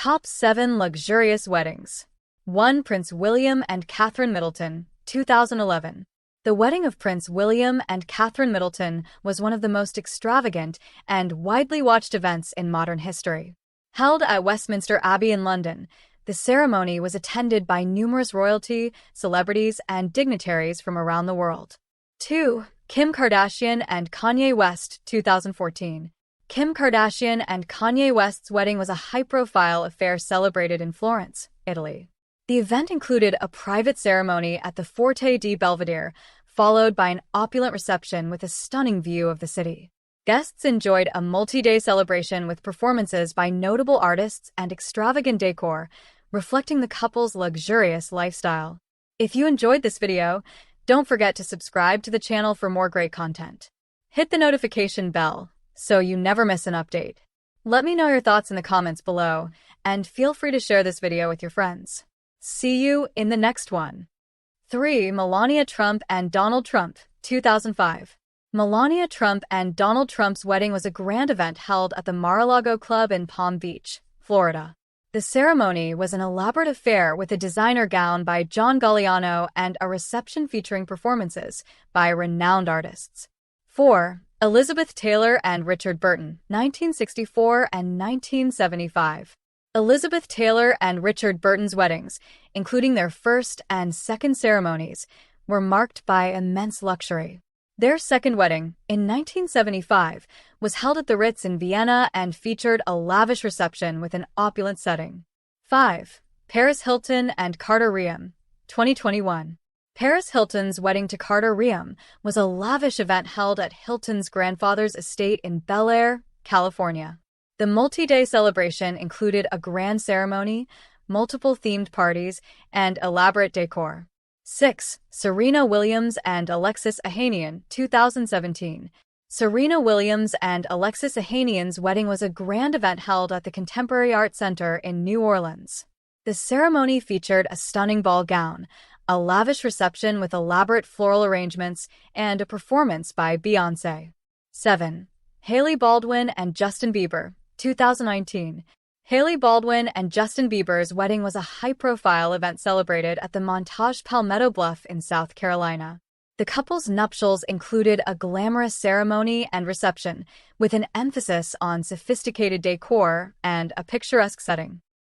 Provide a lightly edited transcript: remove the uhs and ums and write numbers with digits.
Top 7 Luxurious Weddings. 1. Prince William and Catherine Middleton, 2011. The wedding of Prince William and Catherine Middleton was one of the most extravagant and widely watched events in modern history. Held at Westminster Abbey in London, the ceremony was attended by numerous royalty, celebrities, and dignitaries from around the world. 2. Kim Kardashian and Kanye West, 2014. Kim Kardashian and Kanye West's wedding was a high-profile affair celebrated in Florence, Italy. The event included a private ceremony at the Forte di Belvedere, followed by an opulent reception with a stunning view of the city. Guests enjoyed a multi-day celebration with performances by notable artists and extravagant decor, reflecting the couple's luxurious lifestyle. If you enjoyed this video, don't forget to subscribe to the channel for more great content. Hit the notification bell so you never miss an update. Let me know your thoughts in the comments below, and feel free to share this video with your friends. See you in the next one. 3. Melania Trump and Donald Trump, 2005. Melania Trump and Donald Trump's wedding was a grand event held at the Mar-a-Lago Club in Palm Beach, Florida. The ceremony was an elaborate affair with a designer gown by John Galliano and a reception featuring performances by renowned artists. 4. Elizabeth Taylor and Richard Burton, 1964 and 1975. Elizabeth Taylor and Richard Burton's weddings, including their first and second ceremonies, were marked by immense luxury. Their second wedding, in 1975, was held at the Ritz in Vienna and featured a lavish reception with an opulent setting. 5. Paris Hilton and Carter Reum, 2021. Paris Hilton's wedding to Carter Reum was a lavish event held at Hilton's grandfather's estate in Bel Air, California. The multi-day celebration included a grand ceremony, multiple themed parties, and elaborate decor. 6. Serena Williams and Alexis Ohanian, 2017. Serena Williams and Alexis Ohanian's wedding was a grand event held at the Contemporary Art Center in New Orleans. The ceremony featured a stunning ball gown, a lavish reception with elaborate floral arrangements, and a performance by Beyoncé. 7. Hailey Baldwin and Justin Bieber, 2019. Hailey Baldwin and Justin Bieber's wedding was a high-profile event celebrated at the Montage Palmetto Bluff in South Carolina. The couple's nuptials included a glamorous ceremony and reception, with an emphasis on sophisticated decor and a picturesque setting.